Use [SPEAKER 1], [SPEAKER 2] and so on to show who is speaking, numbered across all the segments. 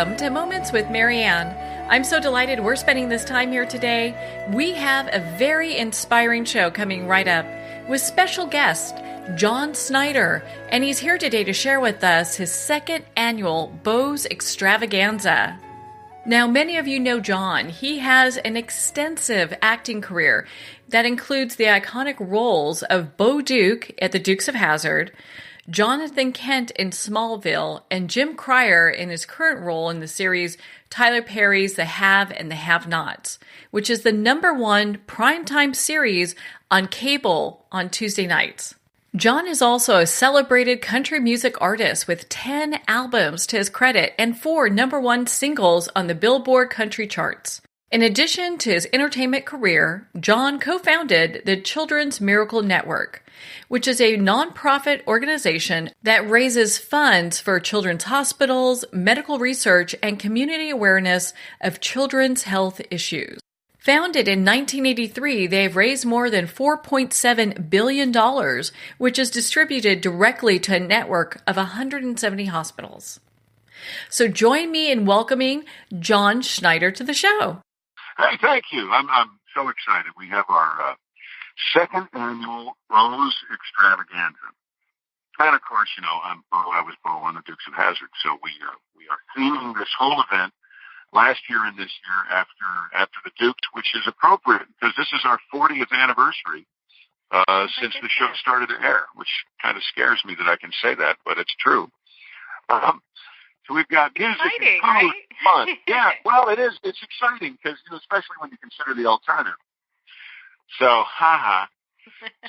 [SPEAKER 1] Welcome to Moments with Marianne. I'm so delighted we're spending this time here today. We have a very inspiring show coming right up with special guest John Schneider, and he's here today to share with us his second annual Beau's Extravaganza. Now, many of you know John. He has an extensive acting career that includes the iconic roles of Beau Duke at the-dukes-of-hazzard, Jonathan Kent in Smallville, and Jim Cryer in his current role in the series Tyler Perry's The Have and the Have-Nots, which is the #1 primetime series on cable on Tuesday nights. John is also a celebrated country music artist with 10 albums to his credit and 4 #1 singles on the Billboard country charts. In addition to his entertainment career, John co-founded the Children's Miracle Network, which is a nonprofit organization that raises funds for children's hospitals, medical research, and community awareness of children's health issues. Founded in 1983, they have raised more than $4.7 billion, which is distributed directly to a network of 170 hospitals. So join me in welcoming John Schneider to the show.
[SPEAKER 2] Hey, thank you. I'm so excited. We have our second annual Beau's Extravaganza. And of course, you know, I was Beau on the Dukes-of-Hazzard, so we are theming this whole event last year and this year after the Dukes, which is appropriate because this is our 40th anniversary since the show started to air, which kind of scares me that I can say that, but it's true. So we've got music
[SPEAKER 3] exciting,
[SPEAKER 2] and food,
[SPEAKER 3] right?
[SPEAKER 2] fun. Yeah, well, it is. It's exciting because, you know, especially when you consider the alternative. So,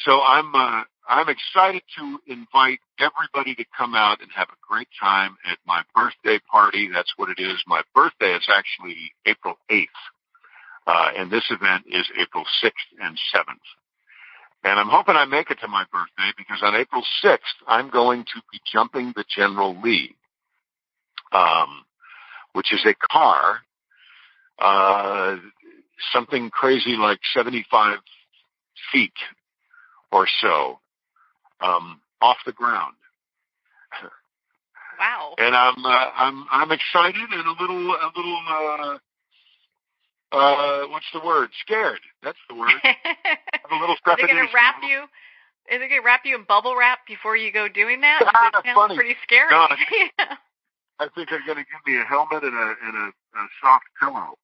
[SPEAKER 2] So I'm excited to invite everybody to come out and have a great time at my birthday party. That's what it is. My birthday is actually April 8th, and this event is April 6th and 7th. And I'm hoping I make it to my birthday because on April 6th, I'm going to be jumping the General Lee, which is a car, something crazy like 75 feet or so, off the ground.
[SPEAKER 3] Wow.
[SPEAKER 2] And I'm excited and a little what's the word? Scared. That's the word. A little trepidation.
[SPEAKER 3] Is it going to wrap you in bubble wrap before you go doing that? It sounds
[SPEAKER 2] funny.
[SPEAKER 3] pretty scary.
[SPEAKER 2] No, I think they're going to give me a helmet and a soft pillow.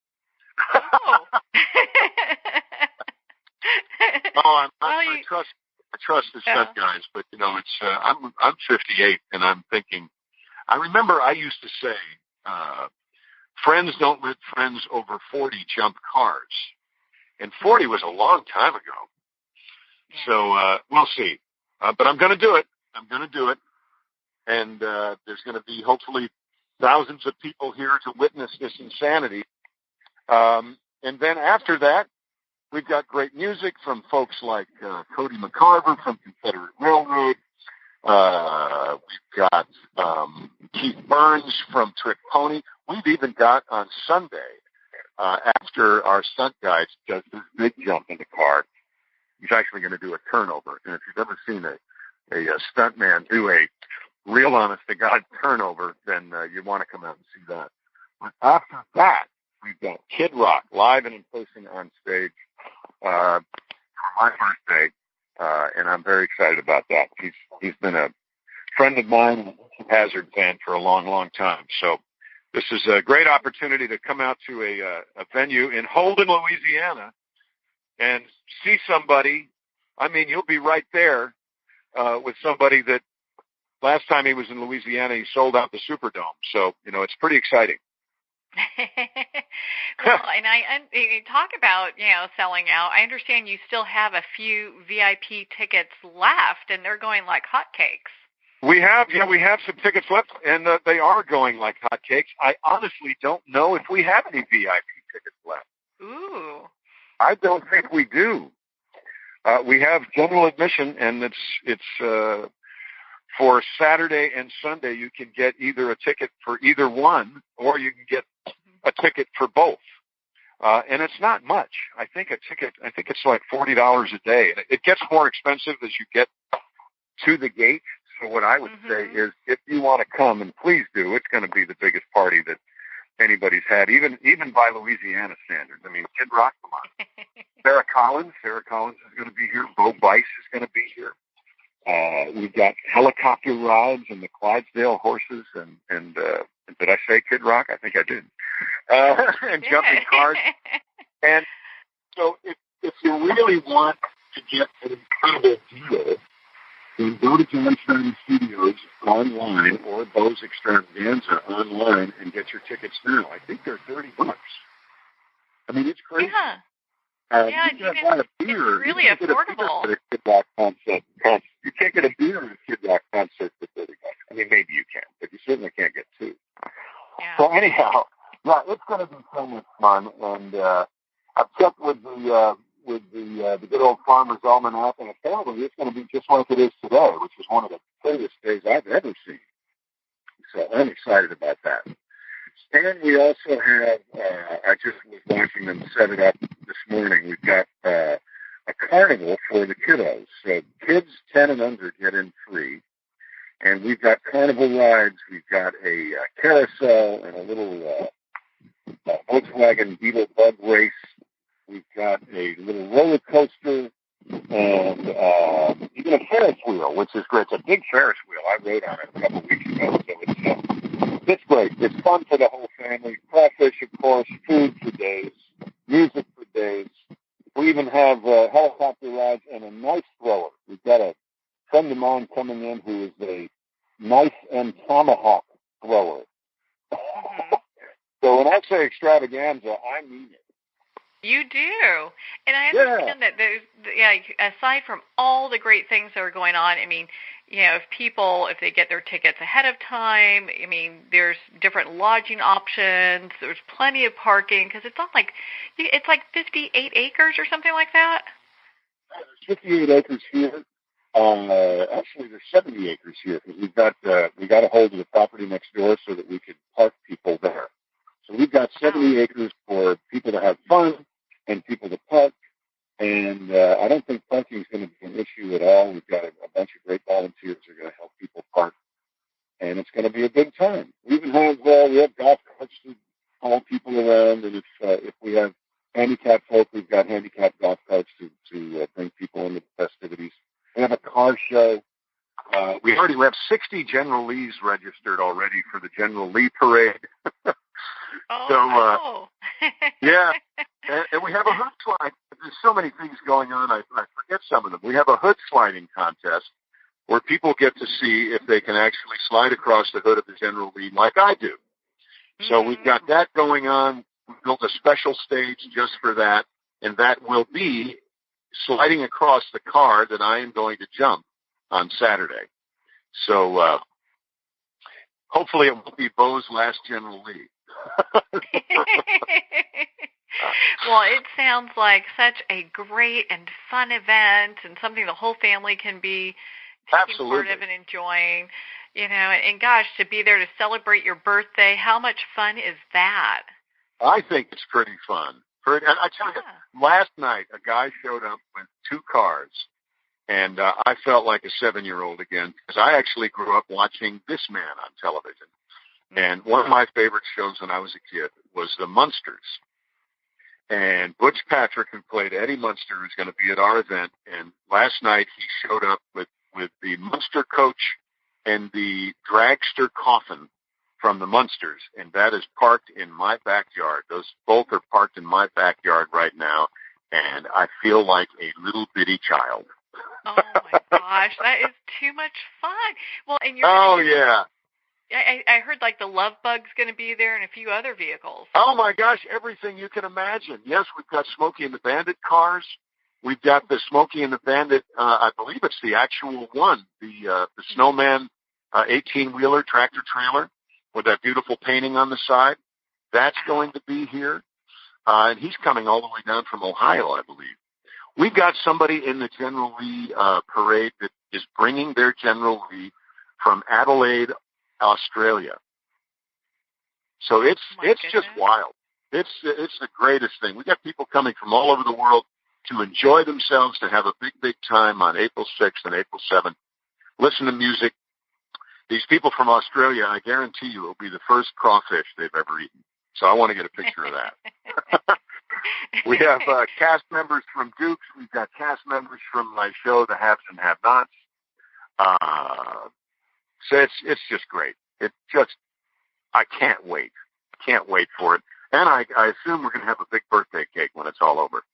[SPEAKER 3] Oh.
[SPEAKER 2] I trust the stunt guys, but you know, it's I'm 58, and I'm thinking. I remember I used to say, "Friends don't let friends over 40 jump cars," and 40 was a long time ago. So we'll see, but I'm going to do it. And there's going to be hopefully thousands of people here to witness this insanity. And then after that, we've got great music from folks like Cody McCarver from Confederate Railroad. We've got Keith Burns from Trick Pony. We've even got on Sunday, after our stunt guy does this big jump in the car, he's actually going to do a turnover. And if you've ever seen a stuntman do a real honest-to-God turnover, then you want to come out and see that. But after that, we've got Kid Rock live and in person on stage for my birthday, and I'm very excited about that. He's been a friend of mine, a Hazard fan for a long, long time. So this is a great opportunity to come out to a venue in Holden, Louisiana, and see somebody. I mean, you'll be right there with somebody that last time he was in Louisiana, he sold out the Superdome. So, you know, it's pretty exciting.
[SPEAKER 3] Well, and you talk about, you know, selling out. I understand you still have a few VIP tickets left, and they're going like hotcakes.
[SPEAKER 2] We have some tickets left, and they are going like hotcakes. I honestly don't know if we have any VIP tickets left.
[SPEAKER 3] Ooh.
[SPEAKER 2] I don't think we do. We have general admission, and it's for Saturday and Sunday. You can get either a ticket for either one, or you can get a ticket for both. And it's not much. I think it's like $40 a day. And it gets more expensive as you get to the gate. So what I would say is, if you want to come, and please do, it's going to be the biggest party that anybody's had, even by Louisiana standards. I mean, Kid Rock, come on. Sarah Collins is going to be here. Bo Bice is going to be here. We've got helicopter rides and the Clydesdale horses, and did I say Kid Rock? I think I did. And jumping cars. And so if you really want to get an incredible deal, then go to John Schneider Studios online or Bo's Extravaganza online and get your tickets now. I think they're $30. I mean, it's crazy.
[SPEAKER 3] Yeah.
[SPEAKER 2] You can buy a beer.
[SPEAKER 3] It's really affordable.
[SPEAKER 2] At a Kid Rock concert. You can't get a beer at a Kid Rock concert for $30. I mean, maybe you can, but you certainly can't get two.
[SPEAKER 3] Yeah.
[SPEAKER 2] So anyhow, yeah, it's going to be so much fun, and I've checked with the good old Farmer's Almanac, and apparently it's going to be just like it is today, which is one of the prettiest days I've ever seen. So I'm excited about that. And we also have, I just was watching them set it up this morning. We've got a carnival for the kiddos. So kids 10 and under get in free. And we've got carnival rides. We've got a carousel and a little Volkswagen Beetle bug race. We've got a little roller coaster and even a Ferris wheel, which is great. It's a big Ferris wheel. I rode on it a couple of weeks ago, so it's great. It's fun for the whole family. Crawfish, of course, food for days, music for days. We even have helicopter rides and a knife thrower. We've got a friend of mine coming in who is a knife and tomahawk thrower. So when I say extravaganza, I mean it.
[SPEAKER 3] You do. And I understand that there's, aside from all the great things that are going on, I mean, if they get their tickets ahead of time, I mean, there's different lodging options. There's plenty of parking because it's not like, it's like 58 acres or something like that.
[SPEAKER 2] There's 58 acres here. Actually, there's 70 acres here because we got a hold of the property next door so that we could park people there. So we've got 70 acres for people to have fun and people to park. And I don't think parking is going to be an issue at all. We've got a bunch of great volunteers who are going to help people park. And it's going to be a good time. We even have golf carts to haul people around. And if we have handicapped folk, we've got handicapped golf carts to bring people into the festivities. We have a car show. We already have 60 General Lees registered already for the General Lee Parade. Yeah, and we have a hood slide. There's so many things going on, I forget some of them. We have a hood sliding contest where people get to see if they can actually slide across the hood of the General Lee like I do. So we've got that going on. We built a special stage just for that, and that will be sliding across the car that I am going to jump on Saturday. So hopefully it won't be Bo's last General Lee.
[SPEAKER 3] Well, it sounds like such a great and fun event and something the whole family can be taking part of and enjoying. And gosh, to be there to celebrate your birthday, how much fun is that? I
[SPEAKER 2] think it's pretty fun. And I tell you, last night a guy showed up with 2 cars, and I felt like a 7-year-old again because I actually grew up watching this man on television. And one of my favorite shows when I was a kid was The Munsters. And Butch Patrick, who played Eddie Munster, who's going to be at our event. And last night he showed up with the Munster coach and the dragster coffin from the Munsters. And that is parked in my backyard. Those both are parked in my backyard right now. And I feel like a little bitty child.
[SPEAKER 3] Oh, my gosh. That is too much fun. Well, and you're I heard like the Love Bug's going to be there and a few other vehicles.
[SPEAKER 2] Oh, my gosh, everything you can imagine. Yes, we've got Smokey and the Bandit cars. We've got the Smokey and the Bandit, I believe it's the actual one, the Snowman 18-wheeler tractor trailer with that beautiful painting on the side. That's going to be here. And he's coming all the way down from Ohio, I believe. We've got somebody in the General Lee parade that is bringing their General Lee from Adelaide, Australia. So it's just wild. It's the greatest thing. We got people coming from all over the world to enjoy themselves, to have a big time on April 6th and April 7th. Listen to music. These people from Australia, I guarantee you, will be the first crawfish they've ever eaten. So I want to get a picture of that. We have cast members from Dukes. We've got cast members from my show, The Haves and Have-Nots. So it's just great. I can't wait. Can't wait for it. And I assume we're going to have a big birthday cake when it's all over.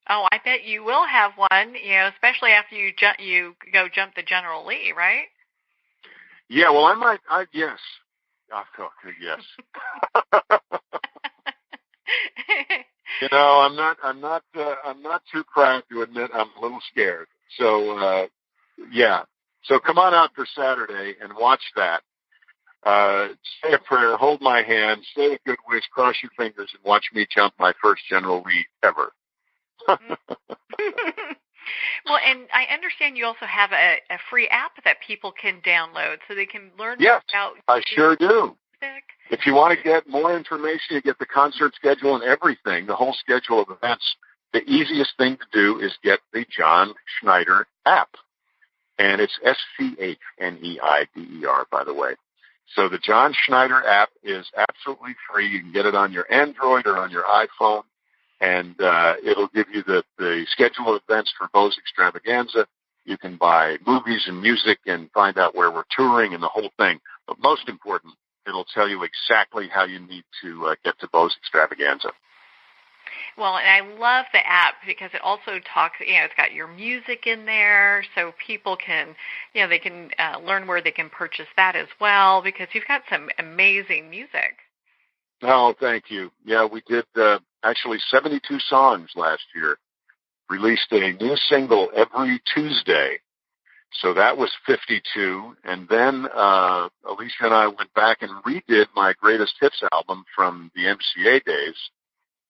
[SPEAKER 3] Oh, I bet you will have one, especially after you go jump the General Lee, right?
[SPEAKER 2] Yeah, well, I might, yes. Yes. I'm not too proud to admit I'm a little scared. So, yeah. So come on out for Saturday and watch that. Say a prayer, hold my hand, say a good wish, cross your fingers, and watch me jump my first General Lee ever.
[SPEAKER 3] Well, and I understand you also have a free app that people can download so they can learn
[SPEAKER 2] yes,
[SPEAKER 3] about
[SPEAKER 2] I sure do.
[SPEAKER 3] music.
[SPEAKER 2] If you want to get more information, you get the concert schedule and everything, the whole schedule of events, the easiest thing to do is get the John Schneider app. And it's SCHNEIDER, by the way. So the John Schneider app is absolutely free. You can get it on your Android or on your iPhone. And it'll give you the schedule of events for Beau's Extravaganza. You can buy movies and music and find out where we're touring and the whole thing. But most important, it'll tell you exactly how you need to get to Beau's Extravaganza.
[SPEAKER 3] Well, and I love the app because it also talks, it's got your music in there so people can, they can learn where they can purchase that as well because you've got some amazing music.
[SPEAKER 2] Oh, thank you. Yeah, we did actually 72 songs last year. Released a new single every Tuesday. So that was 52. And then Alicia and I went back and redid my greatest hits album from the MCA days.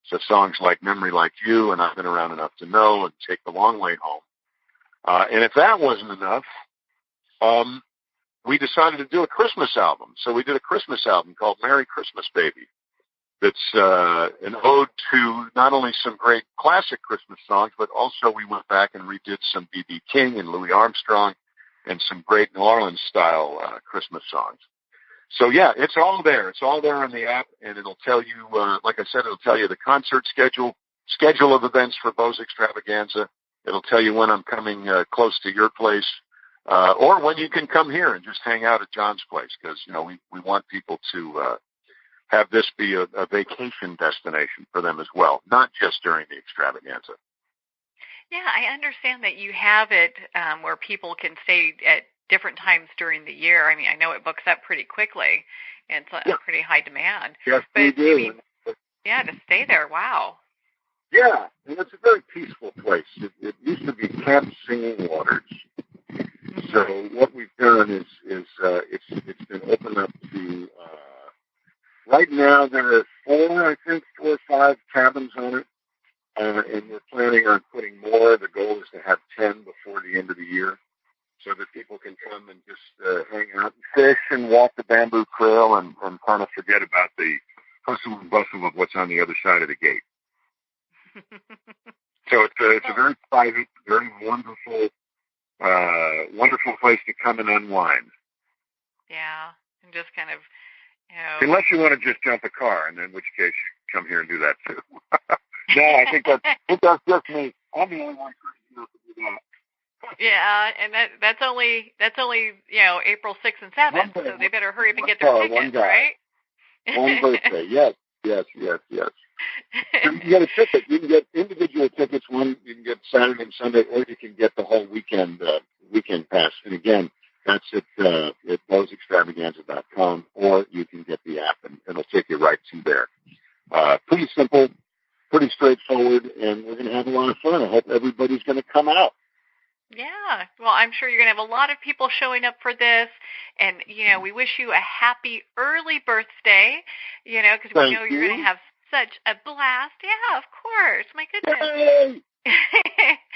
[SPEAKER 2] So songs like Memory Like You and I've Been Around Enough to Know and Take the Long Way Home. And if that wasn't enough, we decided to do a Christmas album. So we did a Christmas album called Merry Christmas Baby. That's an ode to not only some great classic Christmas songs, but also we went back and redid some B.B. King and Louis Armstrong and some great New Orleans-style Christmas songs. So, yeah, it's all there. It's all there on the app, and it'll tell you, like I said, it'll tell you the concert schedule of events for Beau's Extravaganza. It'll tell you when I'm coming close to your place, or when you can come here and just hang out at John's place, because, we want people to have this be a vacation destination for them as well, not just during the extravaganza.
[SPEAKER 3] Yeah, I understand that you have it where people can stay at different times during the year. I mean, I know it books up pretty quickly, and it's a pretty high demand.
[SPEAKER 2] Yes,
[SPEAKER 3] but
[SPEAKER 2] we do.
[SPEAKER 3] To stay there, wow.
[SPEAKER 2] Yeah, and it's a very peaceful place. It used to be Camp Singing Waters. So what we've done is it's been opened up to, right now there are 4 or 5 cabins on it, and we're planning on putting more. The goal is to have 10 before the end of the year, so that people can come and just hang out and fish and walk the bamboo trail and kind of forget about the hustle and bustle of what's on the other side of the gate. So it's a very private, very wonderful place to come and unwind.
[SPEAKER 3] Yeah, and just kind of,
[SPEAKER 2] unless you want to just jump a car, and in which case you come here and do that too. No, I think that's just me. I'm the only one crazy enough to do that.
[SPEAKER 3] Yeah, and that's only April 6th and 7th, so they better hurry up and get their tickets, right?
[SPEAKER 2] One birthday, yes. So you can get a ticket. You can get individual tickets. One you can get Saturday and Sunday, or you can get the whole weekend pass. And again, that's at beausextravaganza.com, or you can get the app, and it'll take you right to there. Pretty simple, pretty straightforward, and we're going to have a lot of fun. I hope everybody's going to come out.
[SPEAKER 3] Yeah, well, I'm sure you're going to have a lot of people showing up for this, and, we wish you a happy early birthday, because we know you're going to have such a blast. Yeah, of course. My goodness.
[SPEAKER 2] Yay!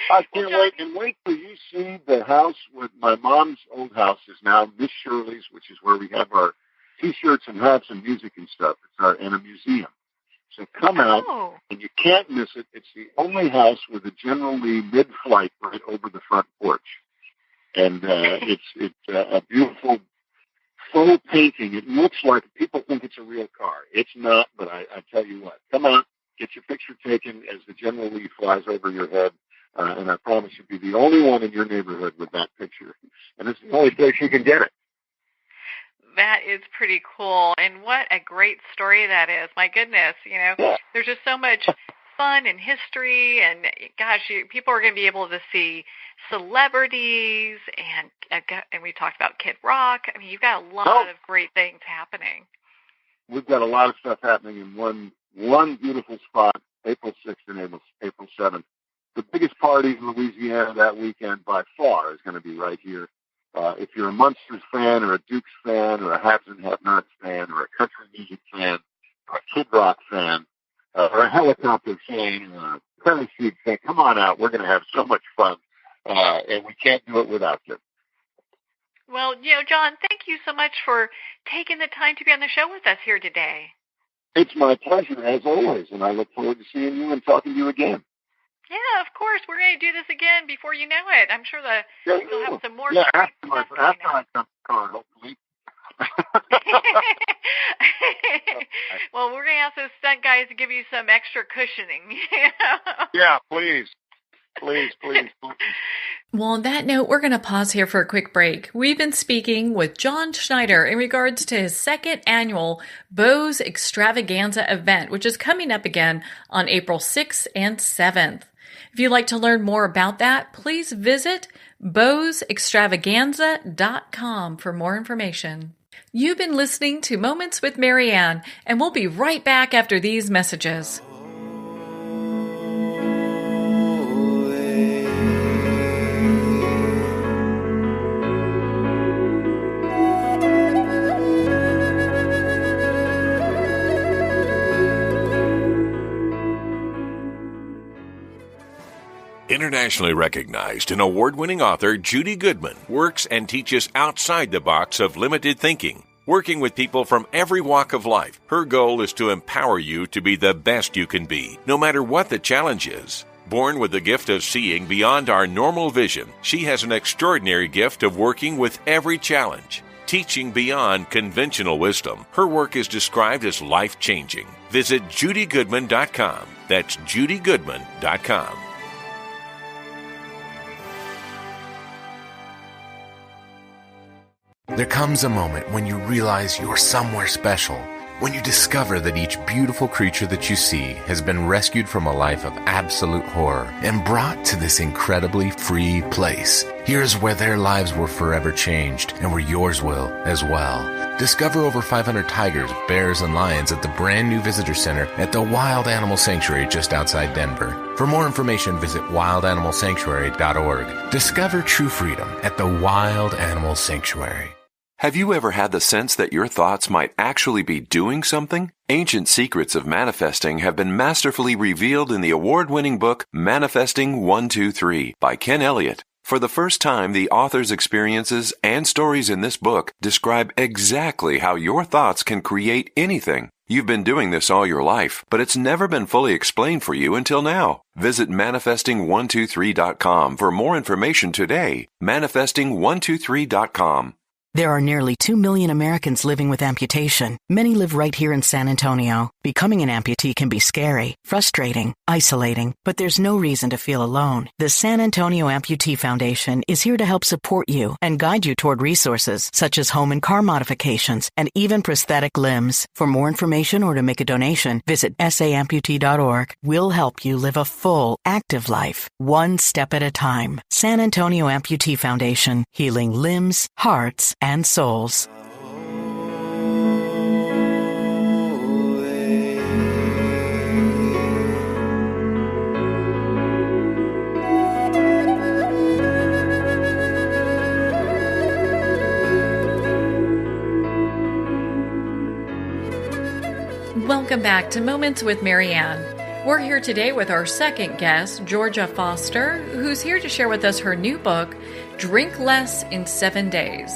[SPEAKER 2] I can't wait. And wait till you see the house with my mom's old house is now Miss Shirley's, which is where we have our T-shirts and hats and music and stuff. It's in a museum. So come out, and you can't miss it. It's the only house with a General Lee mid-flight right over the front porch. And it's a beautiful full painting. It looks like people think it's a real car. It's not, but I tell you what, come on, get your picture taken as the General Lee flies over your head. And I promise you'll be the only one in your neighborhood with that picture. And it's the only place you can get it.
[SPEAKER 3] That is pretty cool. And what a great story that is. My goodness, there's just so much fun and history. And gosh, people are going to be able to see celebrities. And we talked about Kid Rock. I mean, you've got a lot of great things happening.
[SPEAKER 2] We've got a lot of stuff happening in one beautiful spot, April 6th and April 7th. The biggest party in Louisiana that weekend by far is going to be right here. If you're a Munsters fan or a Dukes fan or a Haves and Have-Nots fan or a country music fan or a Kid Rock fan or a helicopter fan or a Tennessee fan, come on out. We're going to have so much fun, and we can't do it without you.
[SPEAKER 3] Well, John, thank you so much for taking the time to be on the show with us here today.
[SPEAKER 2] It's my pleasure, as always, and I look forward to seeing you and talking to you again.
[SPEAKER 3] Yeah, of course. We're going to do this again before you know it. I'm sure you'll have some more.
[SPEAKER 2] Yeah, after I come to the car, hopefully.
[SPEAKER 3] Well, we're going to ask those stunt guys to give you some extra cushioning.
[SPEAKER 2] Yeah, please. Please.
[SPEAKER 1] Well, on that note, we're going to pause here for a quick break. We've been speaking with John Schneider in regards to his second annual Bose Extravaganza event, which is coming up again on April 6th and 7th. If you'd like to learn more about that, please visit boseextravaganza.com for more information. You've been listening to Moments with Marianne, and we'll be right back after these messages.
[SPEAKER 4] Internationally recognized and award-winning author Judy Goodman works and teaches outside the box of limited thinking. Working with people from every walk of life, her goal is to empower you to be the best you can be, no matter what the challenge is. Born with the gift of seeing beyond our normal vision, she has an extraordinary gift of working with every challenge. Teaching beyond conventional wisdom, her work is described as life-changing. Visit judygoodman.com. That's judygoodman.com.
[SPEAKER 5] There comes a moment when you realize you're somewhere special, when you discover that each beautiful creature that you see has been rescued from a life of absolute horror and brought to this incredibly free place. Here's where their lives were forever changed and where yours will as well. Discover over 500 tigers, bears, and lions at the brand new visitor center at the Wild Animal Sanctuary just outside Denver. For more information, visit wildanimalsanctuary.org. Discover true freedom at the Wild Animal Sanctuary.
[SPEAKER 6] Have you ever had the sense that your thoughts might actually be doing something? Ancient secrets of manifesting have been masterfully revealed in the award-winning book Manifesting 123 by Ken Elliott. For the first time, the author's experiences and stories in this book describe exactly how your thoughts can create anything. You've been doing this all your life, but it's never been fully explained for you until now. Visit manifesting123.com for more information today. Manifesting123.com.
[SPEAKER 7] There are nearly 2 million Americans living with amputation. Many live right here in San Antonio. Becoming an amputee can be scary, frustrating, isolating, but there's no reason to feel alone. The San Antonio Amputee Foundation is here to help support you and guide you toward resources such as home and car modifications and even prosthetic limbs. For more information or to make a donation, visit saamputee.org. We'll help you live a full, active life, one step at a time. San Antonio Amputee Foundation, healing limbs, hearts, and souls.
[SPEAKER 1] Welcome back to Moments with Marianne. We're here today with our second guest, Georgia Foster, who's here to share with us her new book, Drink Less in 7 Days.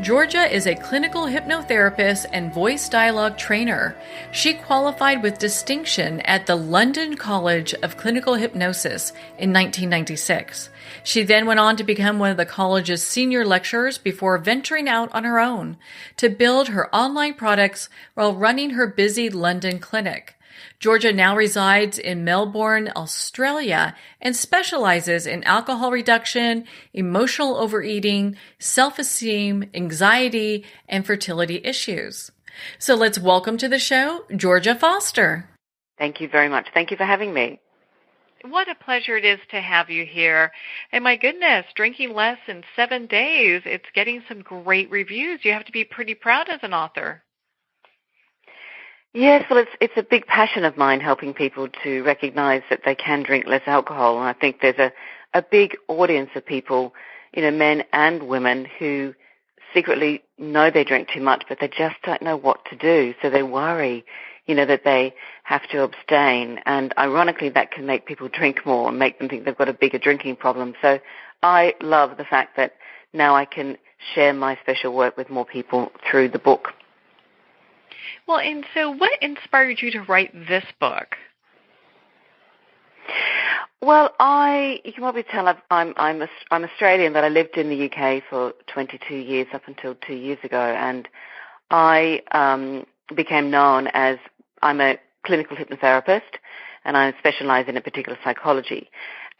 [SPEAKER 1] Georgia is a clinical hypnotherapist and voice dialogue trainer. She qualified with distinction at the London College of Clinical Hypnosis in 1996. She then went on to become one of the college's senior lecturers before venturing out on her own to build her online products while running her busy London clinic. Georgia now resides in Melbourne, Australia, and specializes in alcohol reduction, emotional overeating, self-esteem, anxiety, and fertility issues. So let's welcome to the show, Georgia Foster.
[SPEAKER 8] Thank you very much. Thank you for having me.
[SPEAKER 3] What a pleasure it is to have you here. And my goodness, Drinking Less in 7 days, it's getting some great reviews. You have to be pretty proud as an author.
[SPEAKER 8] Yes, well, it's a big passion of mine, helping people to recognize that they can drink less alcohol. And I think there's a big audience of people, men and women, who secretly know they drink too much, but they just don't know what to do. So they worry, that they have to abstain. And ironically, that can make people drink more and make them think they've got a bigger drinking problem. So I love the fact that now I can share my special work with more people through the book.
[SPEAKER 3] Well, and so what inspired you to write this book?
[SPEAKER 8] Well, you can probably tell I'm Australian, but I lived in the UK for 22 years up until 2 years ago, and I became known as I'm a clinical hypnotherapist, and I specialize in a particular psychology.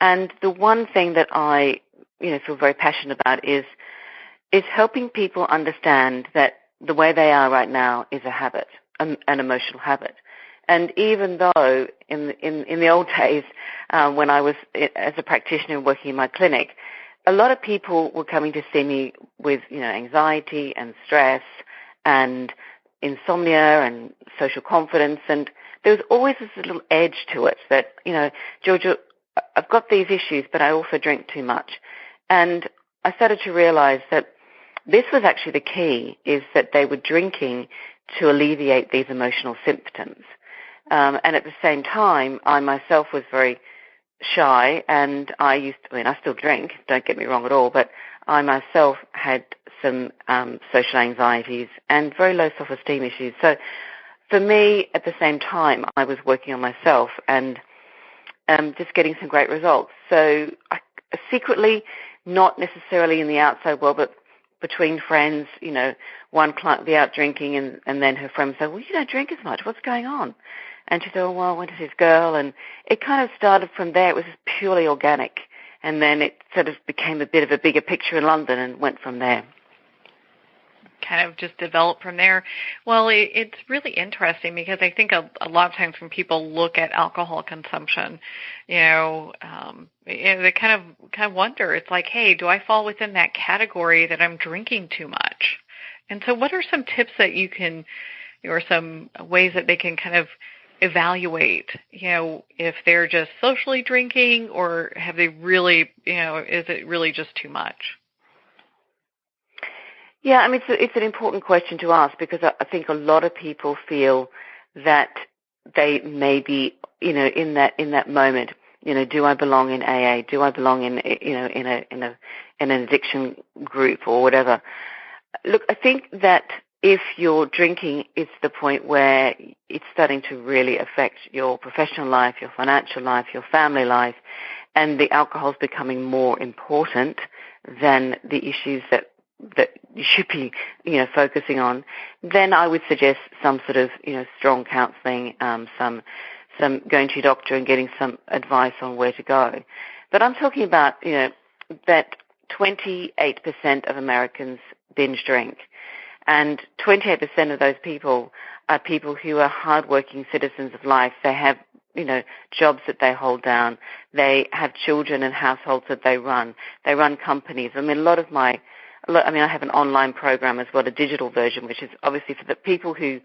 [SPEAKER 8] And the one thing that I feel very passionate about is helping people understand that the way they are right now is a habit, an emotional habit. And even though in the old days, when I was as a practitioner working in my clinic, a lot of people were coming to see me with, anxiety and stress and insomnia and social confidence. And there was always this little edge to it that, Georgia, I've got these issues, but I also drink too much. And I started to realize that this was actually the key, is that they were drinking to alleviate these emotional symptoms. And at the same time, I myself was very shy, and I still drink, don't get me wrong at all, but I myself had some social anxieties and very low self-esteem issues. So for me, at the same time, I was working on myself and just getting some great results. So secretly, not necessarily in the outside world, but between friends, one client would be out drinking and then her friend would say, well, you don't drink as much. What's going on? And she said, oh, well, I went to this girl. And it kind of started from there. It was just purely organic. And then it sort of became a bit of a bigger picture in London and went from there.
[SPEAKER 3] Kind of just developed from there. Well, it's really interesting because I think a lot of times when people look at alcohol consumption, they kind of wonder. It's like, hey, do I fall within that category that I'm drinking too much? And so, what are some tips that you can, or some ways that they can kind of evaluate, if they're just socially drinking, or have they really, is it really just too much?
[SPEAKER 8] Yeah, it's an important question to ask, because I think a lot of people feel that they may be, in that moment, do I belong in AA? Do I belong in an addiction group or whatever? Look, I think that if you're drinking, it's the point where it's starting to really affect your professional life, your financial life, your family life, and the alcohol's becoming more important than the issues that you should be, focusing on, then I would suggest some sort of, strong counselling, some going to your doctor and getting some advice on where to go. But I'm talking about, that 28% of Americans binge drink, and 28% of those people are people who are hardworking citizens of life. They have, jobs that they hold down. They have children and households that they run. They run companies. I have an online program as well, a digital version, which is obviously for the people who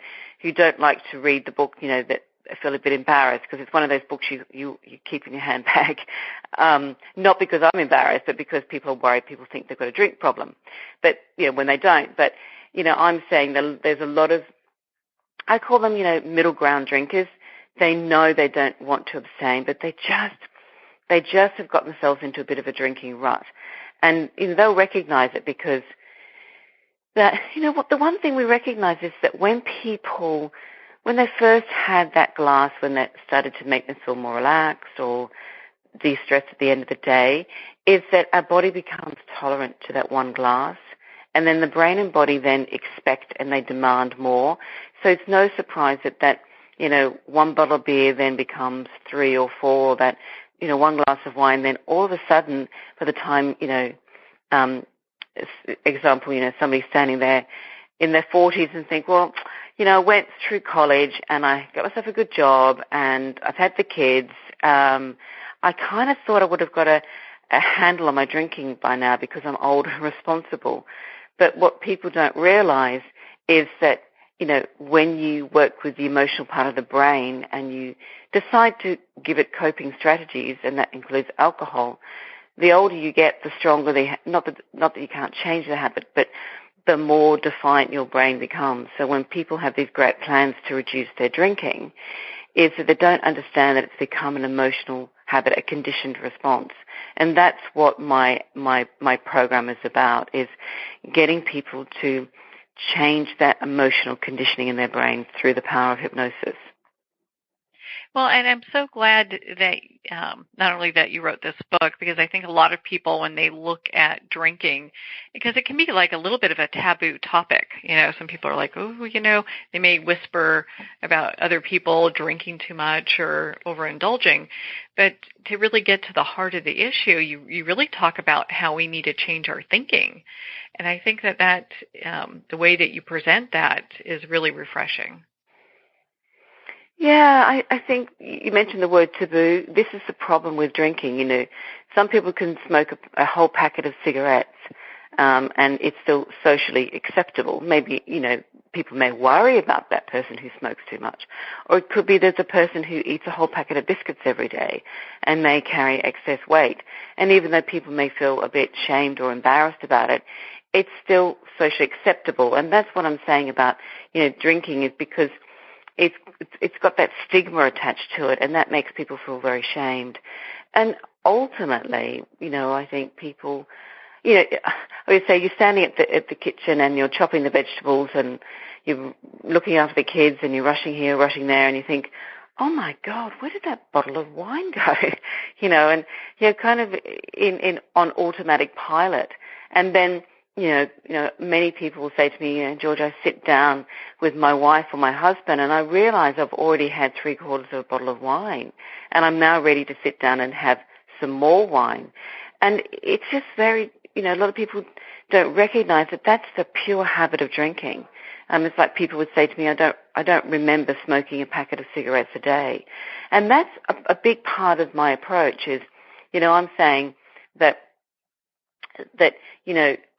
[SPEAKER 8] don't like to read the book, that feel a bit embarrassed, because it's one of those books you keep in your handbag. Not because I'm embarrassed, but because people are worried, people think they've got a drink problem. But, when they don't. But, I'm saying that there's a lot of, I call them, middle ground drinkers. They know they don't want to abstain, but they just have got themselves into a bit of a drinking rut. And they'll recognize it because that, the one thing we recognize is that when they first had that glass, when that started to make them feel more relaxed or de-stressed at the end of the day, is that our body becomes tolerant to that one glass, and then the brain and body then expect and they demand more. So it's no surprise that one bottle of beer then becomes 3 or 4, that, one glass of wine, then all of a sudden, by the time, example, somebody's standing there in their 40s and think, well, I went through college and I got myself a good job and I've had the kids. I kind of thought I would have got a handle on my drinking by now because I'm old and responsible. But what people don't realize is that, when you work with the emotional part of the brain and you decide to give it coping strategies, and that includes alcohol, the older you get, the stronger not that you can't change the habit, but the more defiant your brain becomes. So when people have these great plans to reduce their drinking, is that they don't understand that it's become an emotional habit, a conditioned response. And that's what my program is about, is getting people to change that emotional conditioning in their brain through the power of hypnosis.
[SPEAKER 3] Well, and I'm so glad that not only that you wrote this book, because I think a lot of people, when they look at drinking, because it can be like a little bit of a taboo topic. Some people are like, oh, they may whisper about other people drinking too much or overindulging. But to really get to the heart of the issue, you really talk about how we need to change our thinking. And I think that the way that you present that is really refreshing.
[SPEAKER 8] Yeah, I think you mentioned the word taboo. This is the problem with drinking. Some people can smoke a whole packet of cigarettes, and it's still socially acceptable. Maybe, people may worry about that person who smokes too much. Or it could be there's a person who eats a whole packet of biscuits every day and may carry excess weight. And even though people may feel a bit shamed or embarrassed about it, it's still socially acceptable. And that's what I'm saying about, drinking, is because it's got that stigma attached to it, and that makes people feel very shamed. And ultimately, I think people, I would say you're standing at the kitchen and you're chopping the vegetables and you're looking after the kids and you're rushing here, rushing there, and you think, oh my God, where did that bottle of wine go? And you're kind of on automatic pilot. And then, many people will say to me, George, I sit down with my wife or my husband and I realize I've already had 3/4 of a bottle of wine and I'm now ready to sit down and have some more wine. And it's just very, a lot of people don't recognize that that's the pure habit of drinking. It's like people would say to me, I don't remember smoking a packet of cigarettes a day. And that's a big part of my approach is, I'm saying that,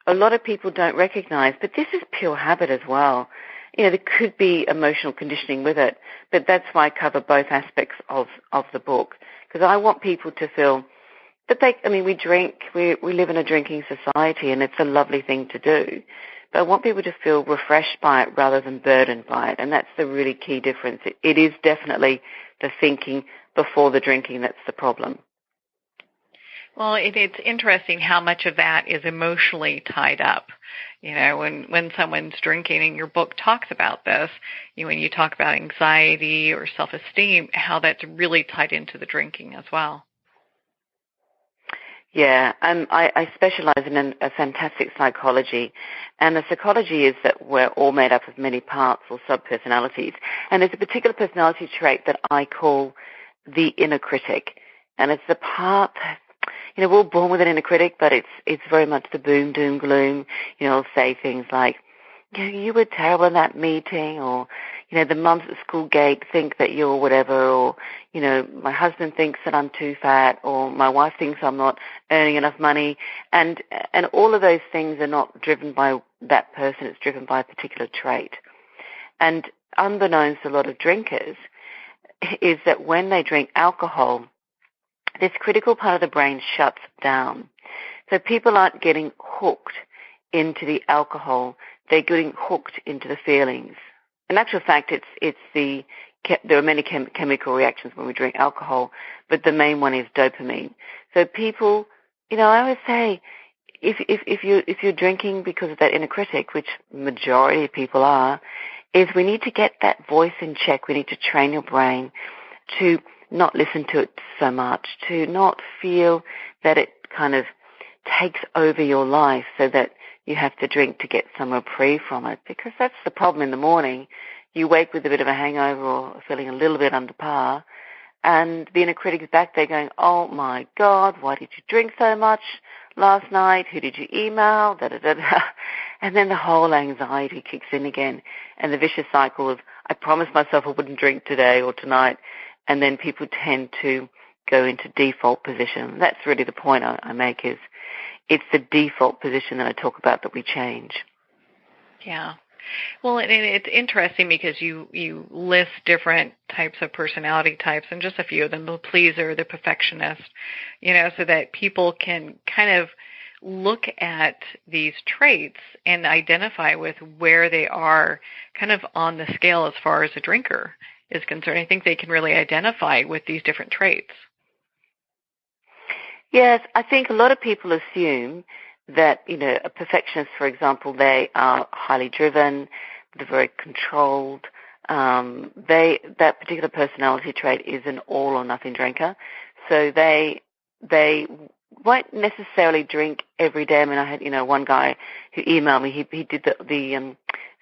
[SPEAKER 8] a lot of people don't recognize, but this is pure habit as well. There could be emotional conditioning with it, but that's why I cover both aspects of the book, because I want people to feel that we drink, we live in a drinking society, and it's a lovely thing to do, but I want people to feel refreshed by it rather than burdened by it, and that's the really key difference. It is definitely the thinking before the drinking that's the problem.
[SPEAKER 3] Well, it's interesting how much of that is emotionally tied up. When someone's drinking, and your book talks about this, when you talk about anxiety or self-esteem, how that's really tied into the drinking as well.
[SPEAKER 8] Yeah, I specialize in a fantastic psychology, and the psychology is that we're all made up of many parts or sub-personalities, and there's a particular personality trait that I call the inner critic, and it's the part that, we're all born with an inner critic, but it's very much the boom, doom, gloom. I'll say things like, you were terrible in that meeting, or, the mums at the school gate think that you're whatever, or, my husband thinks that I'm too fat, or my wife thinks I'm not earning enough money. And all of those things are not driven by that person. It's driven by a particular trait. And unbeknownst to a lot of drinkers is that when they drink alcohol, this critical part of the brain shuts down. So people aren't getting hooked into the alcohol. They're getting hooked into the feelings. In actual fact, there are many chemical reactions when we drink alcohol, but the main one is dopamine. So people, I always say, if you're drinking because of that inner critic, which majority of people are, is we need to get that voice in check. We need to train your brain to not listen to it so much, to not feel that it kind of takes over your life so that you have to drink to get some reprieve from it, because that's the problem in the morning. You wake with a bit of a hangover or feeling a little bit under par, and the inner critic is back there going, oh my God, why did you drink so much last night? Who did you email? Da, da, da, da. And then the whole anxiety kicks in again, and the vicious cycle of, I promised myself I wouldn't drink today or tonight, and then people tend to go into default position. That's really the point I make, is it's the default position that I talk about that we change.
[SPEAKER 3] Yeah. Well, and it's interesting because you list different types of personality types, and just a few of them, the pleaser, the perfectionist, so that people can kind of look at these traits and identify with where they are kind of on the scale as far as a drinker is concerned. I think they can really identify with these different traits.
[SPEAKER 8] Yes, I think a lot of people assume that, a perfectionist, for example, they are highly driven, they're very controlled. That particular personality trait is an all or nothing drinker. So they won't necessarily drink every day. I mean, I had, one guy who emailed me, he did the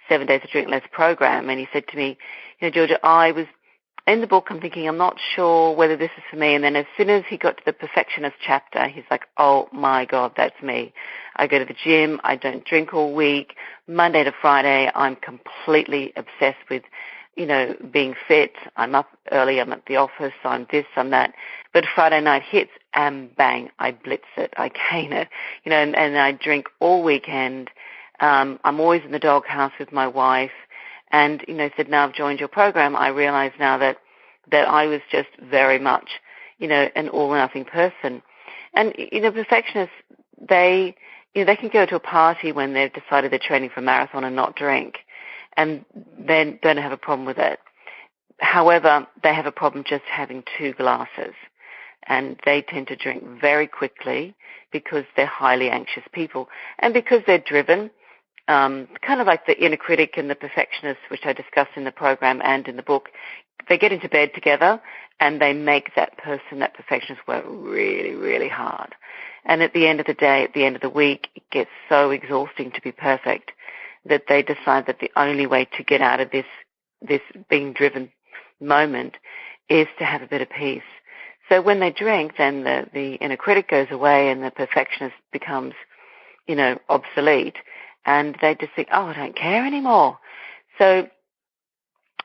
[SPEAKER 8] 7 Days of Drink Less program, and he said to me, Georgia, I was in the book, I'm thinking, I'm not sure whether this is for me. And then as soon as he got to the perfectionist chapter, he's like, oh my God, that's me. I go to the gym. I don't drink all week. Monday to Friday, I'm completely obsessed with, being fit. I'm up early. I'm at the office. I'm this, I'm that. But Friday night hits and bang, I blitz it. I cane it, and I drink all weekend. I'm always in the doghouse with my wife. And, said, now I've joined your program, I realize now that I was just very much, an all-or-nothing person. And, perfectionists, they can go to a party when they've decided they're training for a marathon and not drink, and then don't have a problem with it. However, they have a problem just having 2 glasses, and they tend to drink very quickly because they're highly anxious people. And because they're driven, kind of like the inner critic and the perfectionist, which I discuss in the program and in the book, they get into bed together and they make that person, that perfectionist, work really, really hard. And at the end of the day, at the end of the week, it gets so exhausting to be perfect that they decide that the only way to get out of this being driven moment is to have a bit of peace. So when they drink, then the inner critic goes away and the perfectionist becomes, obsolete. And they just think, oh, I don't care anymore. So,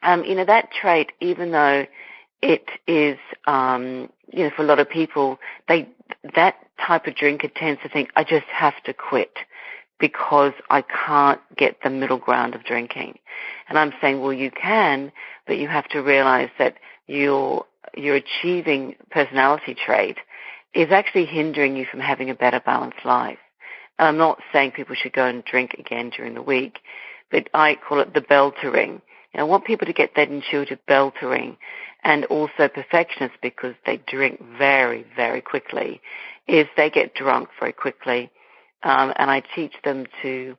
[SPEAKER 8] that trait, even though it is, for a lot of people, that type of drinker tends to think, I just have to quit because I can't get the middle ground of drinking. And I'm saying, well, you can, but you have to realize that your achieving personality trait is actually hindering you from having a better balanced life. And I'm not saying people should go and drink again during the week, but I call it the bell to ring. I want people to get that intuitive bell to ring. And also perfectionists, because they drink very, very quickly, is they get drunk very quickly. And I teach them to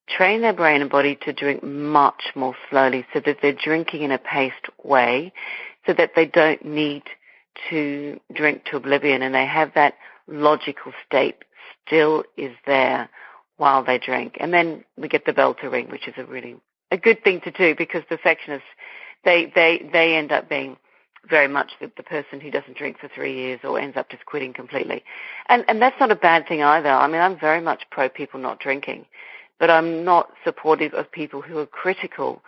[SPEAKER 8] train their brain and body to drink much more slowly so that they're drinking in a paced way so that they don't need to drink to oblivion, and they have that logical state still is there while they drink. And then we get the bell to ring, which is a good thing to do, because perfectionists, they end up being very much the person who doesn't drink for 3 years or ends up just quitting completely. And that's not a bad thing either. I mean, I'm very much pro people not drinking, but I'm not supportive of people who are critical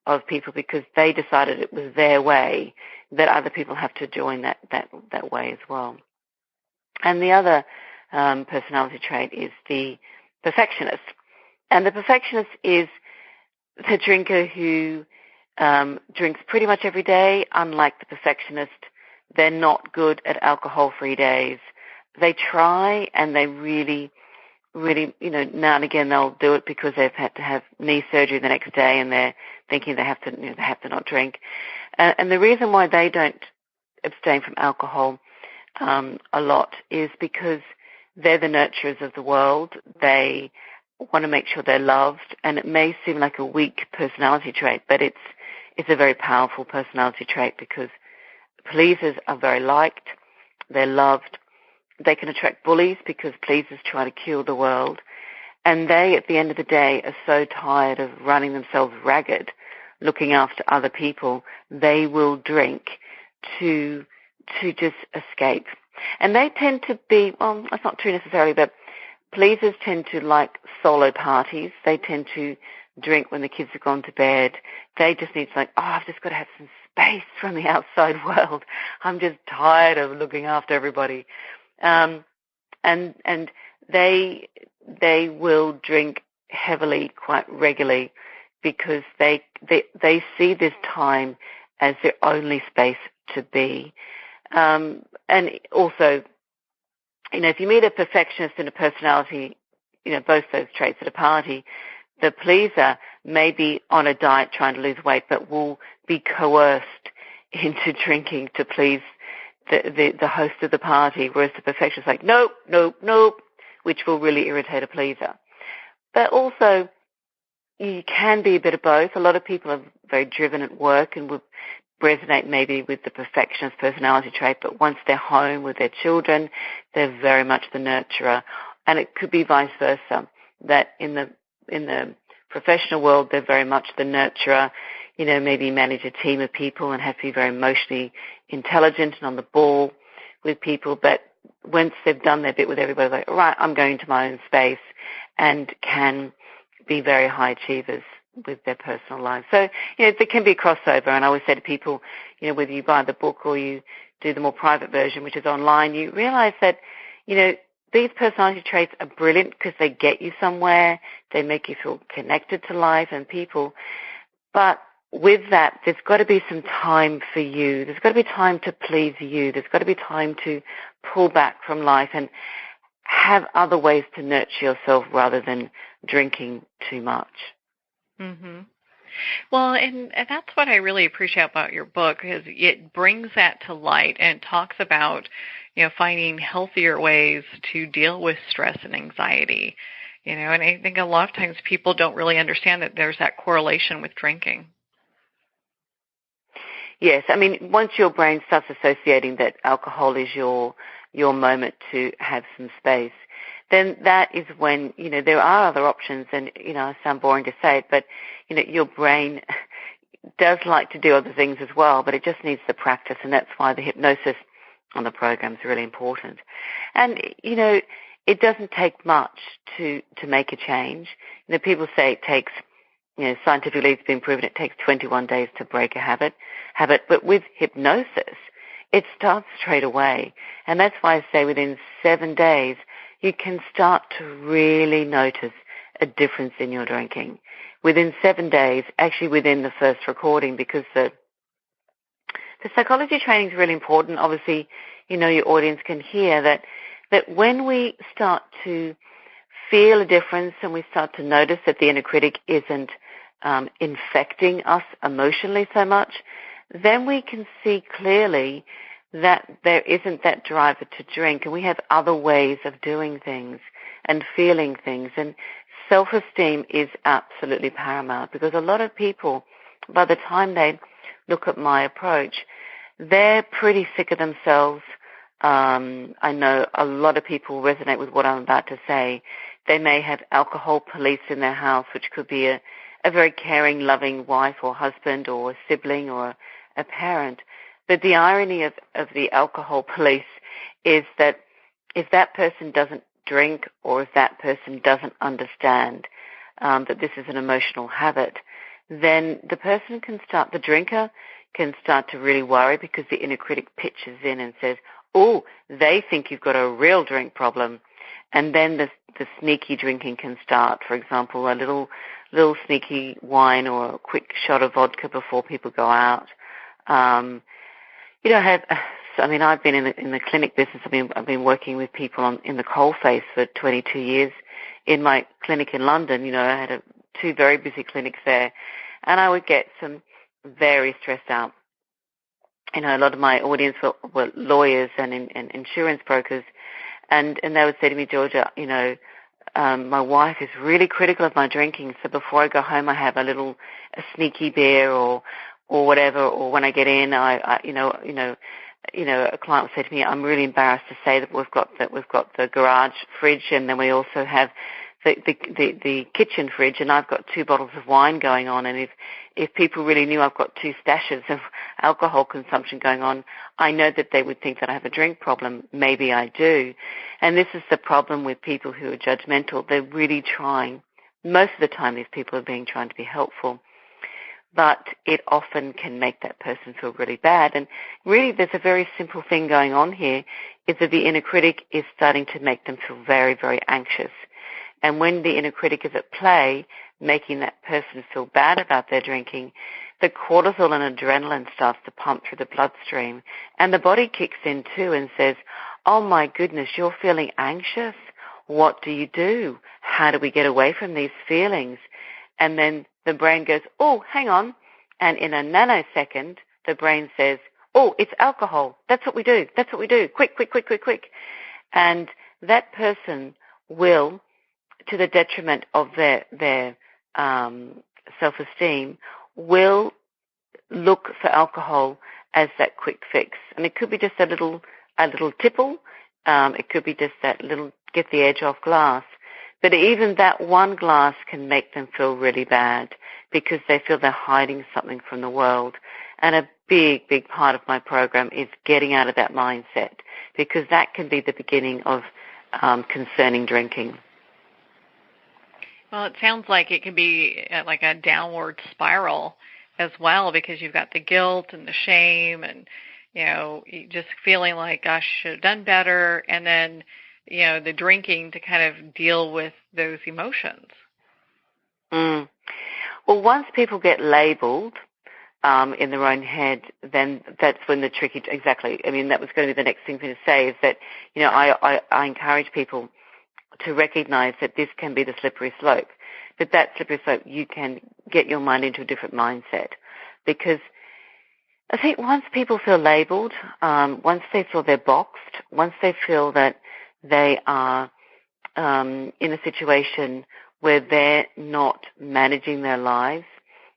[SPEAKER 8] of people because they decided it was their way, that other people have to join that way as well. And the other personality trait is the perfectionist. And the perfectionist is the drinker who drinks pretty much every day. Unlike the perfectionist, they're not good at alcohol-free days. They try, and they really, really, now and again they'll do it because they've had to have knee surgery the next day and they're thinking they have to not drink. And the reason why they don't abstain from alcohol a lot is because they're the nurturers of the world. They want to make sure they're loved, and it may seem like a weak personality trait, but it's a very powerful personality trait because pleasers are very liked, they're loved. They can attract bullies because pleasers try to kill the world, and they, at the end of the day, are so tired of running themselves ragged, looking after other people, they will drink to just escape. And they tend to be, well, that's not true necessarily, but pleasers tend to like solo parties. They tend to drink when the kids have gone to bed. They just need to I've just got to have some space from the outside world. I'm just tired of looking after everybody. And they will drink heavily quite regularly because they see this time as their only space to be. And also, if you meet a perfectionist and a personality, both those traits at a party, the pleaser may be on a diet trying to lose weight, but will be coerced into drinking to please the host of the party, whereas the perfectionist is like, nope, nope, nope, which will really irritate a pleaser. But also, you can be a bit of both. A lot of people are very driven at work and would resonate maybe with the perfectionist personality trait, but once they're home with their children, they're very much the nurturer. And it could be vice versa, that in the professional world, they're very much the nurturer, maybe manage a team of people and have to be very emotionally intelligent and on the ball with people. But once they've done their bit with everybody, like, all right, I'm going to my own space, and can be very high achievers with their personal lives. So, there can be a crossover. And I always say to people, whether you buy the book or you do the more private version, which is online, you realize that, these personality traits are brilliant because they get you somewhere. They make you feel connected to life and people. But with that, there's got to be some time for you. There's got to be time to please you. There's got to be time to pull back from life and have other ways to nurture yourself rather than drinking too much.
[SPEAKER 3] Mm-hmm. Well, and that's what I really appreciate about your book, is it brings that to light and talks about, finding healthier ways to deal with stress and anxiety. And I think a lot of times people don't really understand that there's that correlation with drinking.
[SPEAKER 8] Yes, I mean, once your brain starts associating that alcohol is your moment to have some space, then that is when, there are other options. And, I sound boring to say it, but, your brain does like to do other things as well, but it just needs the practice. And that's why the hypnosis on the program is really important. And, it doesn't take much to make a change. People say it takes, scientifically it's been proven it takes 21 days to break a habit. But with hypnosis, it starts straight away. And that's why I say within 7 days, you can start to really notice a difference in your drinking. Within 7 days, actually within the first recording, because the psychology training is really important. Obviously, your audience can hear that when we start to feel a difference and we start to notice that the inner critic isn't infecting us emotionally so much, then we can see clearly that there isn't that driver to drink, and we have other ways of doing things and feeling things. And self-esteem is absolutely paramount, because a lot of people, by the time they look at my approach, they're pretty sick of themselves. I know a lot of people resonate with what I'm about to say. They may have alcohol police in their house, which could be a very caring, loving wife or husband or a sibling or a parent. But the irony of the alcohol police is that if that person doesn't drink, or if that person doesn't understand that this is an emotional habit, then the drinker can start to really worry, because the inner critic pitches in and says, oh, they think you've got a real drink problem. And then the sneaky drinking can start. For example, a little sneaky wine or a quick shot of vodka before people go out. I've been in the clinic business. I've been working with people in the coalface for 22 years. In my clinic in London, I had 2 very busy clinics there, and I would get some very stressed out. A lot of my audience were lawyers and insurance brokers, And they would say to me, Georgia, my wife is really critical of my drinking, so before I go home I have a sneaky beer or whatever, or when I get in, a client would say to me, I'm really embarrassed to say that we've got the garage fridge, and then we also have the kitchen fridge, and I've got 2 bottles of wine going on, and if people really knew I've got 2 stashes of alcohol consumption going on, I know that they would think that I have a drink problem. Maybe I do. And this is the problem with people who are judgmental. They're really trying. Most of the time these people are trying to be helpful, but it often can make that person feel really bad. And really there's a very simple thing going on here, is that the inner critic is starting to make them feel very, very anxious. And when the inner critic is at play, making that person feel bad about their drinking, the cortisol and adrenaline starts to pump through the bloodstream, and the body kicks in too and says, oh my goodness, you're feeling anxious. What do you do? How do we get away from these feelings? And then the brain goes, oh, hang on. And in a nanosecond, the brain says, oh, it's alcohol. That's what we do. That's what we do. Quick, quick, quick, quick, quick. And that person will, to the detriment of their self-esteem, will look for alcohol as that quick fix. And it could be just a little tipple. It could be just that little get the edge off glass. But even that one glass can make them feel really bad because they feel they're hiding something from the world. And a big, big part of my program is getting out of that mindset, because that can be the beginning of concerning drinking.
[SPEAKER 3] Well, it sounds like it can be like a downward spiral as well, because you've got the guilt and the shame and, just feeling like, gosh, I should have done better, and then, the drinking to kind of deal with those emotions.
[SPEAKER 8] Well, once people get labeled in their own head, then that's when the tricky, exactly. I mean, that was going to be the next thing for me to say, is that, I encourage people to recognize that this can be the slippery slope. But that slippery slope, you can get your mind into a different mindset. Because I think once people feel labeled, once they feel they're boxed, once they feel that they are in a situation where they're not managing their lives,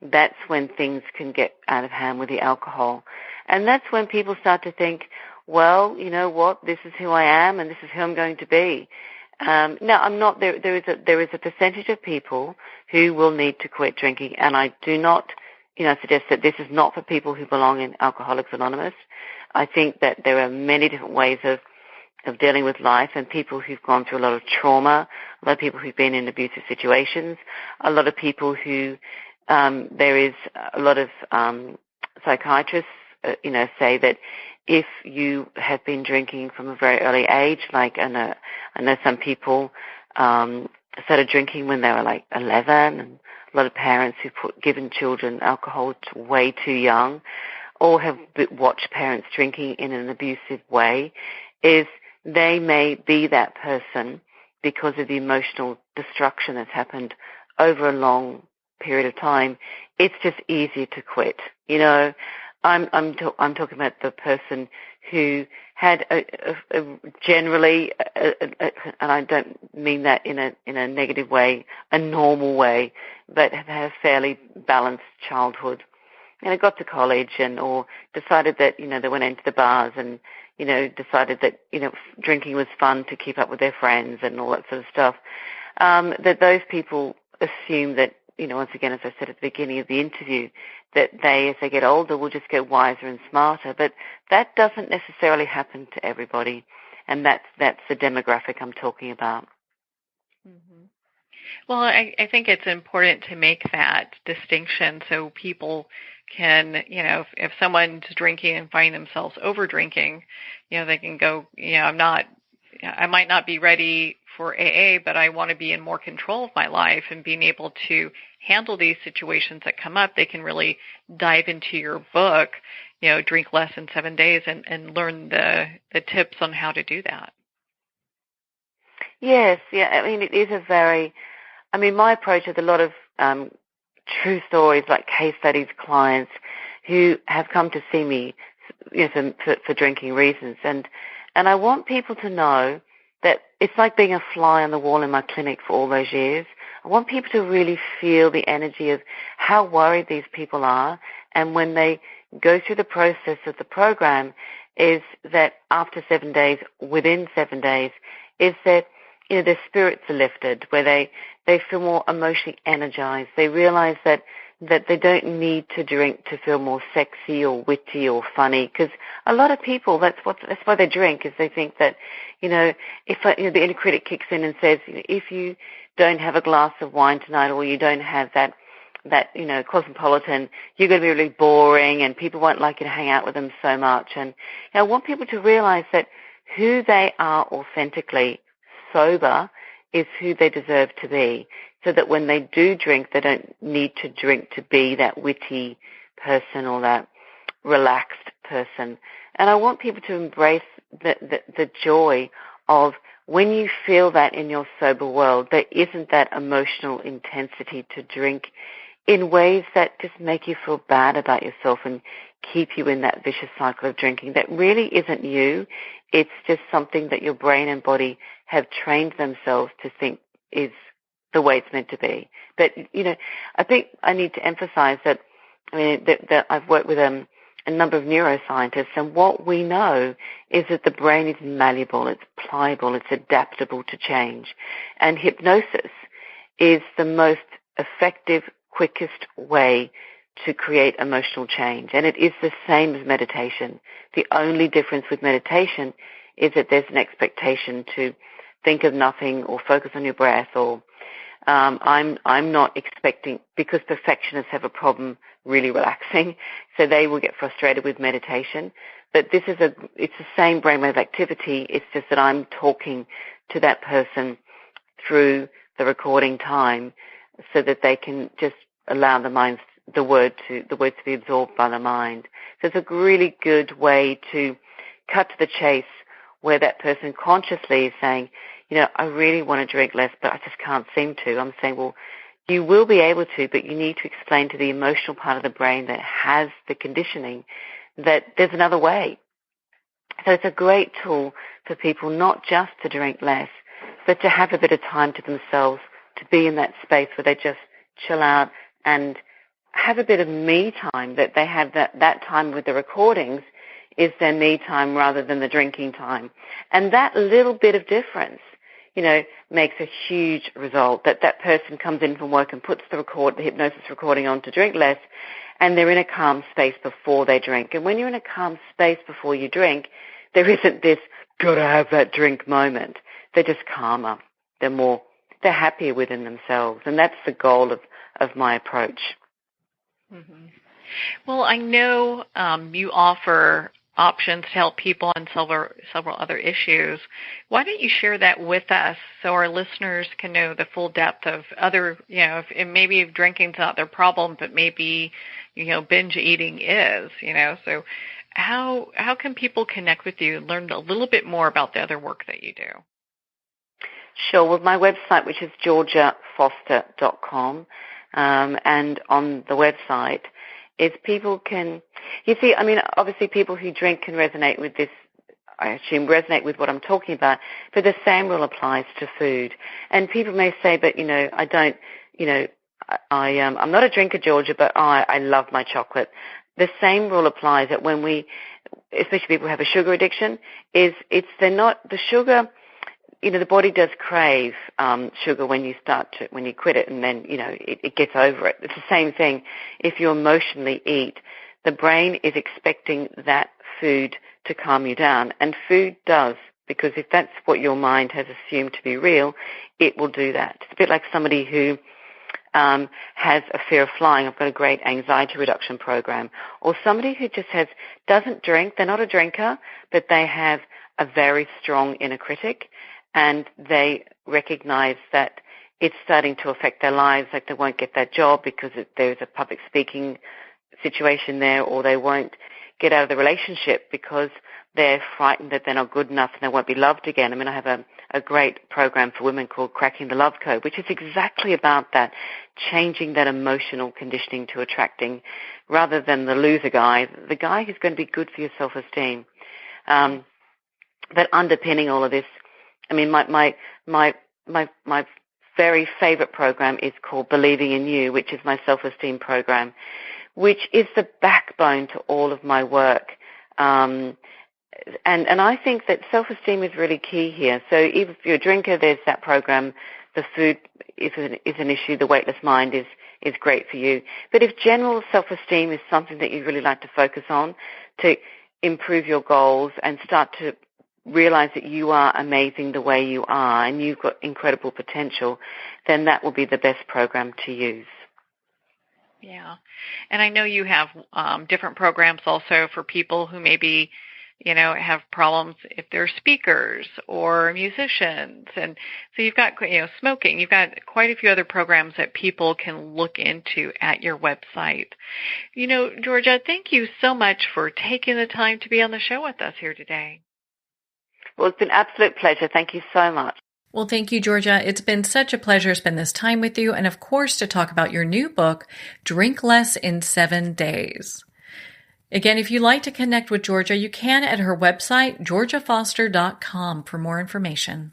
[SPEAKER 8] that's when things can get out of hand with the alcohol. And that's when people start to think, well, you know what, this is who I am and this is who I'm going to be. Now, I'm not. There is a percentage of people who will need to quit drinking, and I do not, suggest that this is not for people who belong in Alcoholics Anonymous. I think that there are many different ways of dealing with life, and people who've gone through a lot of trauma, a lot of people who've been in abusive situations, a lot of people who there is a lot of psychiatrists, say that if you have been drinking from a very early age, like I know some people started drinking when they were like 11, and a lot of parents who've given children alcohol way too young, or have watched parents drinking in an abusive way, is they may be that person because of the emotional destruction that's happened over a long period of time. It's just easier to quit. I'm talking about the person who had generally, and I don't mean that in a negative way, a normal way, but have had a fairly balanced childhood. And it got to college or decided that, they went into the bars and, decided that, drinking was fun to keep up with their friends and all that sort of stuff. That those people assume that, once again, as I said at the beginning of the interview, that they, as they get older, will just get wiser and smarter. But that doesn't necessarily happen to everybody, and that's the demographic I'm talking about.
[SPEAKER 3] Mm-hmm. Well, I think it's important to make that distinction so people can, if someone's drinking and find themselves over drinking, they can go, I might not be ready for AA, but I want to be in more control of my life and being able to handle these situations that come up. They can really dive into your book, Drink Less in 7 Days, and learn the tips on how to do that.
[SPEAKER 8] Yes, yeah. I mean, it is my approach is a lot of true stories, like case studies, clients who have come to see me for drinking reasons. And I want people to know that it's like being a fly on the wall in my clinic for all those years. I want people to really feel the energy of how worried these people are, and when they go through the process of the program, is that after 7 days, within 7 days, is that their spirits are lifted, where they feel more emotionally energized. They realize that they don't need to drink to feel more sexy or witty or funny, because a lot of people, that's why they drink, is they think that, if the inner critic kicks in and says, if you don't have a glass of wine tonight, or you don't have that cosmopolitan, you're going to be really boring and people won't like you to hang out with them so much. And I want people to realize that who they are authentically sober is who they deserve to be, so that when they do drink, they don't need to drink to be that witty person or that relaxed person. And I want people to embrace the joy of when you feel that in your sober world, there isn't that emotional intensity to drink in ways that just make you feel bad about yourself and keep you in that vicious cycle of drinking. That really isn't you. It's just something that your brain and body have trained themselves to think is the way it's meant to be. But, I think I need to emphasize that, that I've worked with a number of neuroscientists, and what we know is that the brain is malleable, it's pliable, it's adaptable to change. And hypnosis is the most effective, quickest way to create emotional change. And it is the same as meditation. The only difference with meditation is that there's an expectation to think of nothing or focus on your breath, or I'm not expecting, because perfectionists have a problem really relaxing, so they will get frustrated with meditation. But it's the same brainwave activity. It's just that I'm talking to that person through the recording time, so that they can just allow the words to be absorbed by the mind. So it's a really good way to cut to the chase, where that person consciously is saying, I really want to drink less, but I just can't seem to. I'm saying, well, you will be able to, but you need to explain to the emotional part of the brain that has the conditioning that there's another way. So it's a great tool for people not just to drink less, but to have a bit of time to themselves, to be in that space where they just chill out and have a bit of me time, that they have that time with the recordings is their me time rather than the drinking time. And that little bit of difference, makes a huge result, that person comes in from work and puts the hypnosis recording on to drink less, and they're in a calm space before they drink. And when you're in a calm space before you drink, there isn't this gotta have that drink moment. They're just calmer. They're happier within themselves. And that's the goal of my approach.
[SPEAKER 3] Mm-hmm. Well, I know you offer options to help people on several other issues. Why don't you share that with us so our listeners can know the full depth of other, maybe if drinking's not their problem, but maybe, binge eating is, so how can people connect with you and learn a little bit more about the other work that you do?
[SPEAKER 8] Sure. Well, my website, which is georgiafoster.com, and on the website is people can, obviously people who drink can resonate with this, I assume resonate with what I'm talking about, but the same rule applies to food. And people may say, but, I don't, I'm not a drinker, Georgia, but I love my chocolate. The same rule applies that when especially people who have a sugar addiction, they're not, the sugar, the body does crave sugar when you quit it, and then, it gets over it. It's the same thing. If you emotionally eat, the brain is expecting that food to calm you down, and food does, because if that's what your mind has assumed to be real, it will do that. It's a bit like somebody who has a fear of flying. I've got a great anxiety reduction program. Or somebody who just doesn't drink. They're not a drinker, but they have a very strong inner critic, and they recognize that it's starting to affect their lives, like they won't get that job because there's a public speaking situation there, or they won't get out of the relationship because they're frightened that they're not good enough and they won't be loved again. I have a great program for women called Cracking the Love Code, which is exactly about that, changing that emotional conditioning to attracting, rather than the loser guy, the guy who's going to be good for your self-esteem. But underpinning all of this I mean, my very favorite program is called Believing in You, which is my self-esteem program, which is the backbone to all of my work. And I think that self-esteem is really key here. So even if you're a drinker, there's that program. The food is an issue. The Weightless Mind is great for you. But if general self-esteem is something that you really like to focus on to improve your goals and start to realize that you are amazing the way you are and you've got incredible potential, then that will be the best program to use.
[SPEAKER 3] Yeah. And I know you have different programs also for people who maybe, have problems if they're speakers or musicians. And so you've got, smoking. You've got quite a few other programs that people can look into at your website. Georgia, thank you so much for taking the time to be on the show with us here today.
[SPEAKER 8] Well, it's been an absolute pleasure. Thank you so much.
[SPEAKER 1] Well, thank you, Georgia. It's been such a pleasure to spend this time with you and, of course, to talk about your new book, Drink Less in 7 Days. Again, if you'd like to connect with Georgia, you can at her website, georgiafoster.com, for more information.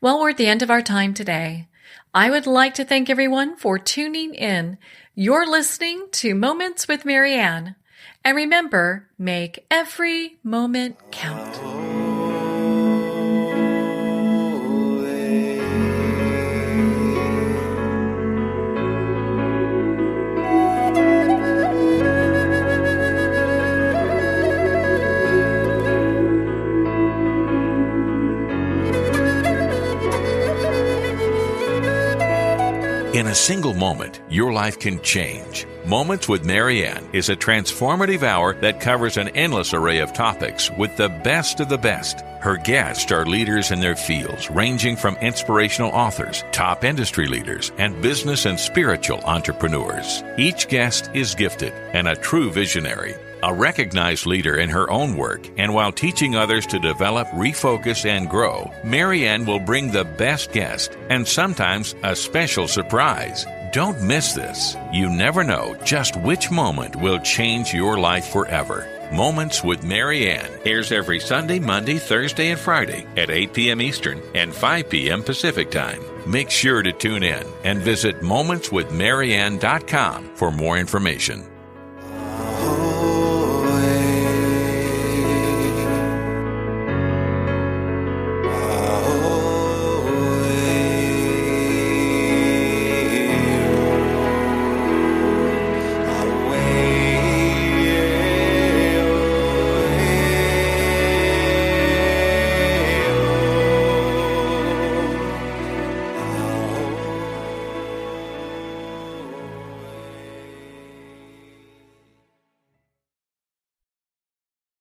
[SPEAKER 1] Well, we're at the end of our time today. I would like to thank everyone for tuning in. You're listening to Moments with Marianne. And remember, make every moment count.
[SPEAKER 4] In a single moment, your life can change. Moments with Marianne is a transformative hour that covers an endless array of topics with the best of the best. Her guests are leaders in their fields, ranging from inspirational authors, top industry leaders, and business and spiritual entrepreneurs. Each guest is gifted and a true visionary, a recognized leader in her own work, and while teaching others to develop, refocus, and grow, Marianne will bring the best guest and sometimes a special surprise. Don't miss this. You never know just which moment will change your life forever. Moments with Marianne airs every Sunday, Monday, Thursday, and Friday at 8 p.m. Eastern and 5 p.m. Pacific Time. Make sure to tune in and visit momentswithmarianne.com for more information.